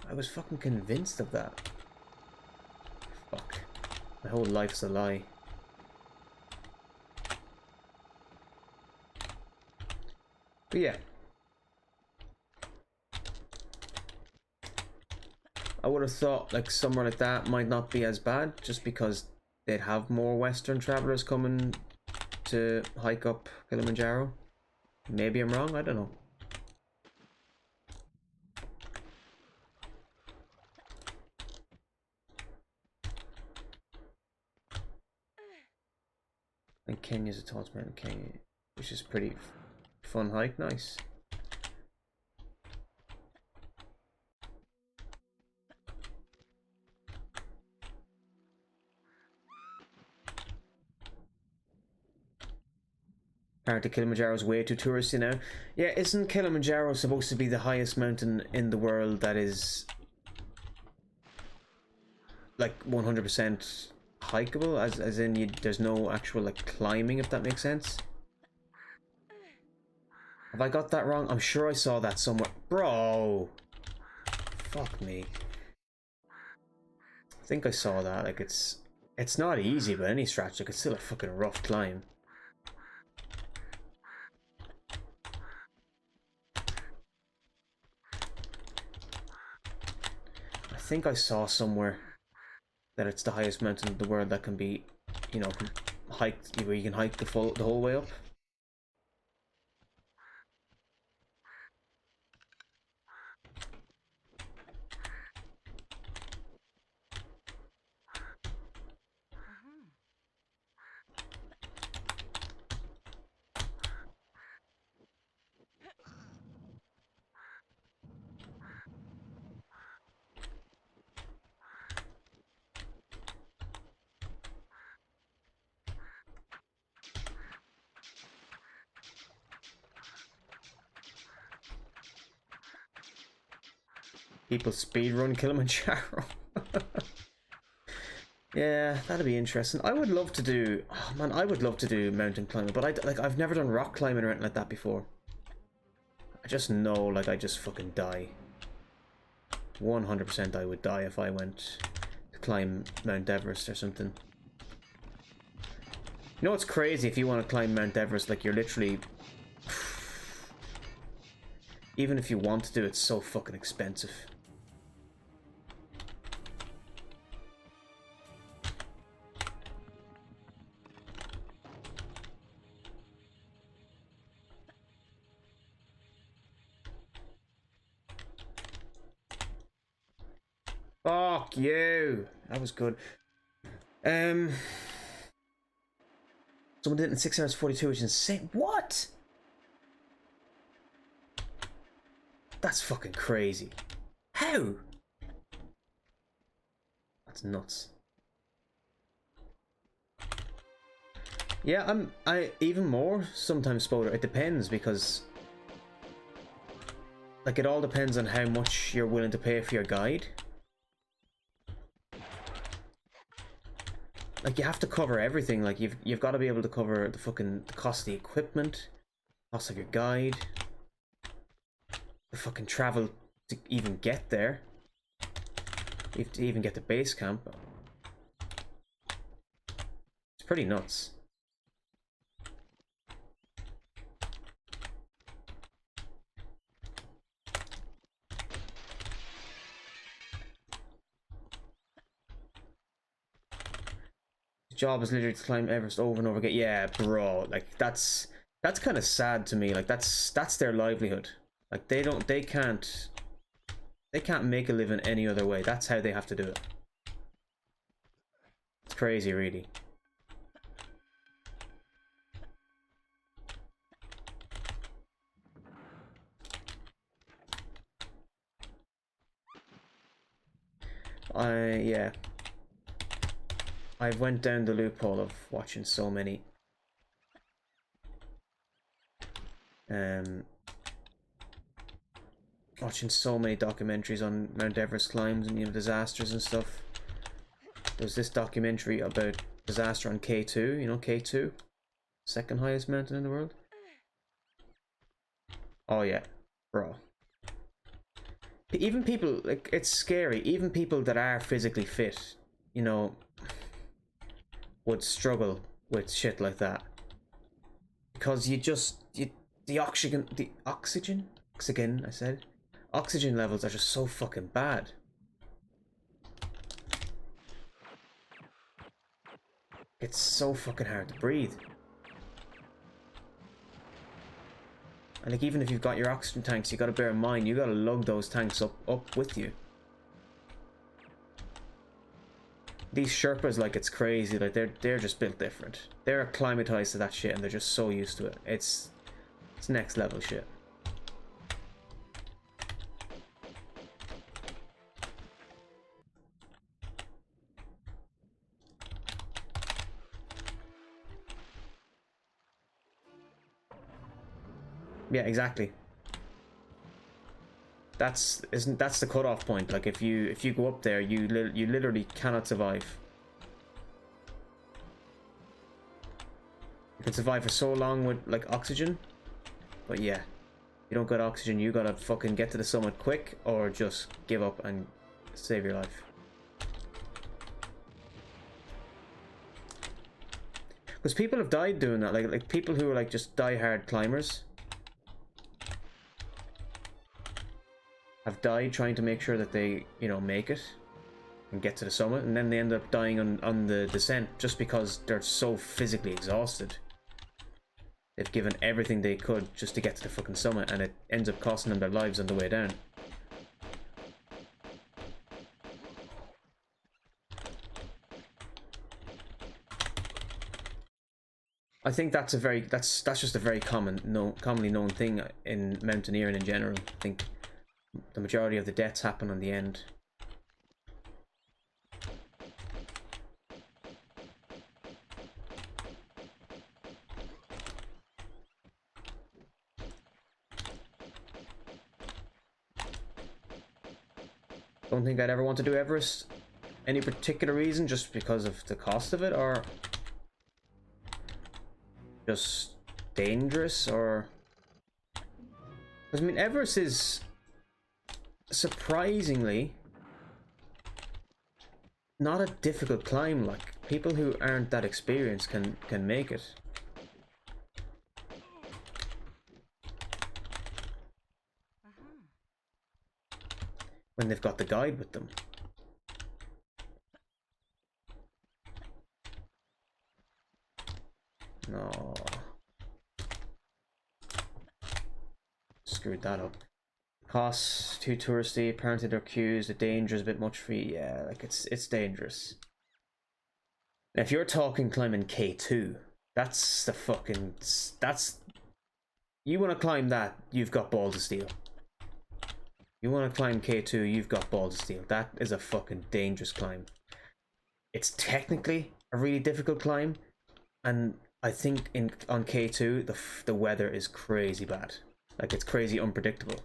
I was fucking convinced of that. Fuck. My whole life's a lie. But yeah. I would have thought like somewhere like that might not be as bad just because they'd have more Western travelers coming to hike up Kilimanjaro. Maybe I'm wrong, I don't know. And Kenya's a tall mountain, Kenya, which is pretty fun hike, nice. Apparently Kilimanjaro is way too touristy now. Yeah, isn't Kilimanjaro supposed to be the highest mountain in the world that is like 100% hikeable? As in there's no actual like climbing, if that makes sense? Have I got that wrong? I'm sure I saw that somewhere. Bro! Fuck me. I think I saw that. Like it's not easy by any stretch. Like it's still a fucking rough climb. I think I saw somewhere that it's the highest mountain in the world that can be, you know, hiked, where you can hike the whole way up. People speedrun Kilimanjaro. Yeah, that'd be interesting. I would love to do, oh man, I would love to do mountain climbing, but I've never done rock climbing or anything like that before. I just know, like, I just fucking die. 100% I would die if I went to climb Mount Everest or something. You know what's crazy? If you want to climb Mount Everest, like, you're literally, even if you want to do it, it's so fucking expensive. Fuck you! That was good. Someone did it in 6 hours 42, which is insane. What? That's fucking crazy. How? That's nuts. Yeah, I even more sometimes Spoder. It depends because like it all depends on how much you're willing to pay for your guide. Like you have to cover everything. Like you've got to be able to cover the cost of the equipment, cost of your guide, the fucking travel to even get there. You have to even get to base camp. It's pretty nuts. Job is literally to climb Everest over and over again. Yeah, bro, like that's kind of sad to me. Like that's their livelihood. Like they can't make a living any other way. That's how they have to do it. It's crazy, really. Yeah. I went down the loophole of watching so many documentaries on Mount Everest climbs and disasters and stuff. There's this documentary about disaster on K2, you know K2? Second highest mountain in the world. Oh yeah, bro. Even people, like, it's scary. Even people that are physically fit, you know, would struggle with shit like that. Because the oxygen, I said, oxygen levels are just so fucking bad. It's so fucking hard to breathe. And like, even if you've got your oxygen tanks, you gotta bear in mind, you gotta lug those tanks up with you. These Sherpas, like, it's crazy. Like, they're just built different. They're acclimatized to that shit, and they're just so used to it. It's next level shit. Yeah, exactly. That's the cutoff point. Like, if you go up there, you literally cannot survive. You can survive for so long with like oxygen, but yeah, you don't got oxygen, you gotta fucking get to the summit quick, or just give up and save your life. Because people have died doing that, like people who are like just die-hard climbers have died trying to make sure that they, you know, make it and get to the summit, and then they end up dying on the descent just because they're so physically exhausted. They've given everything they could just to get to the fucking summit, and it ends up costing them their lives on the way down. I think that's just a very commonly known thing in mountaineering in general. I think the majority of the deaths happen on the end. Don't think I'd ever want to do Everest. Any particular reason? Just because of the cost of it, or just dangerous, or... I mean, Everest is surprisingly not a difficult climb. Like, people who aren't that experienced can make it. When they've got the guide with them. No. Screwed that up. Costs too touristy, apparently they're queues, the danger is a bit much for you. Yeah, like it's dangerous. Now, if you're talking climbing K2, that's the fucking... You want to climb that, you've got balls of steel. You want to climb K2, you've got balls of steel. That is a fucking dangerous climb. It's technically a really difficult climb, and I think on K2 the weather is crazy bad. Like, it's crazy unpredictable.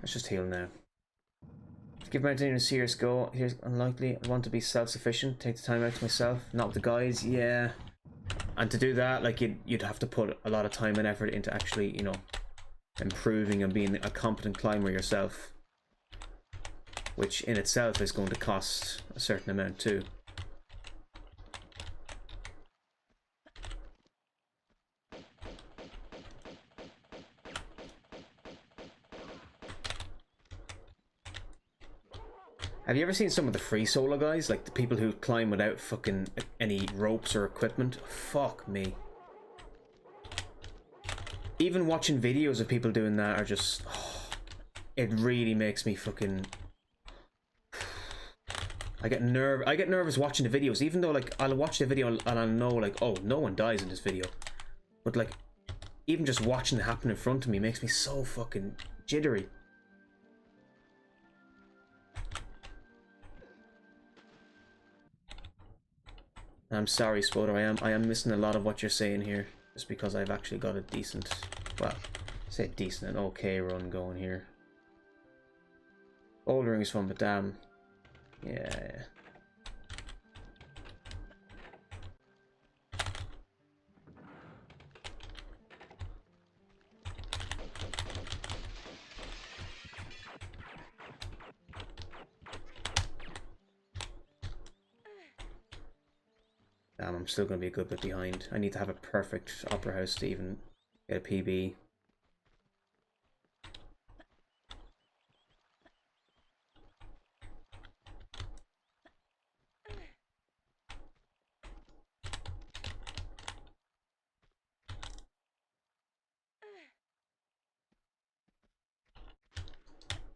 Let's just heal now. Give mountaineering a serious go. Here's unlikely. I want to be self-sufficient. Take the time out to myself. Not with the guys. Yeah. And to do that, like, you'd have to put a lot of time and effort into actually, you know, improving and being a competent climber yourself. Which in itself is going to cost a certain amount too. Have you ever seen some of the free solo guys? Like the people who climb without fucking any ropes or equipment? Fuck me. Even watching videos of people doing that are just... Oh, it really makes me fucking... I get nervous watching the videos, even though like I'll watch the video and I'll know like, oh, no one dies in this video. But like, even just watching it happen in front of me makes me so fucking jittery. I'm sorry, Spodo, I am missing a lot of what you're saying here, just because I've actually got a decent, well, say decent, an okay run going here. Bouldering is fun, but damn. Yeah. Damn, I'm still going to be a good bit behind. I need to have a perfect Opera House to even get a PB.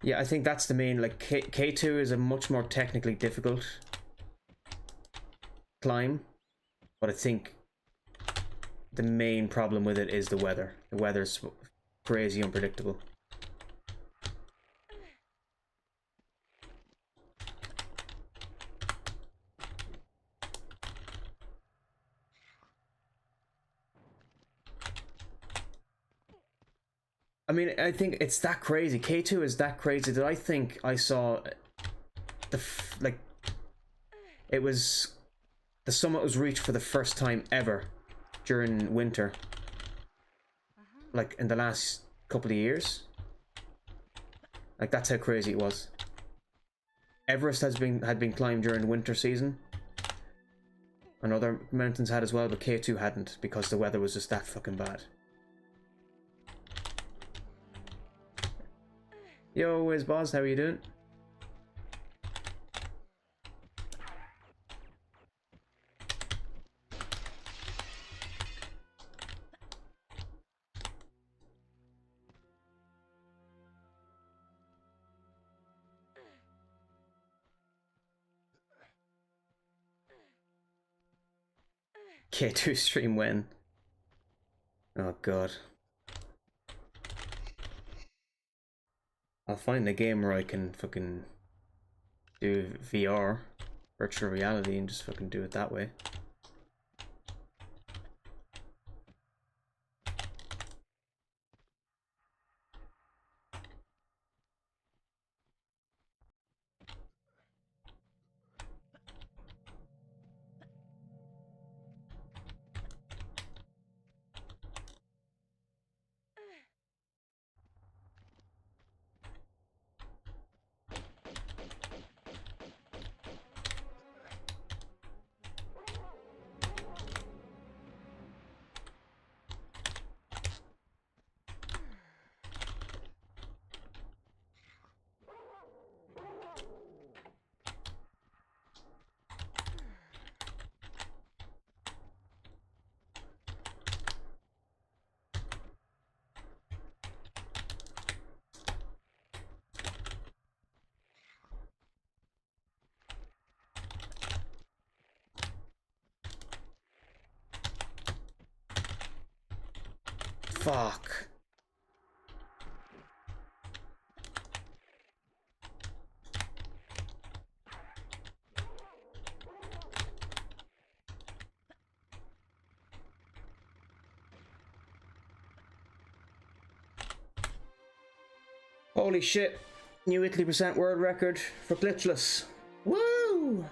Yeah, I think that's the main, like, K2 is a much more technically difficult climb, but I think the main problem with it is the weather. The weather's crazy unpredictable. I mean, I think it's that crazy. K2 is that crazy that I think I saw like, it was, the summit was reached for the first time ever during winter. Like, in the last couple of years. Like, that's how crazy it was. Everest had been climbed during the winter season. And other mountains had as well, but K2 hadn't, because the weather was just that fucking bad. Yo, where's Boz? How are you doing? K2 stream when? Oh god. I'll find a game where I can fucking do VR, virtual reality, and just fucking do it that way. Fuck. Holy shit. New Italy % world record for glitchless. Woo!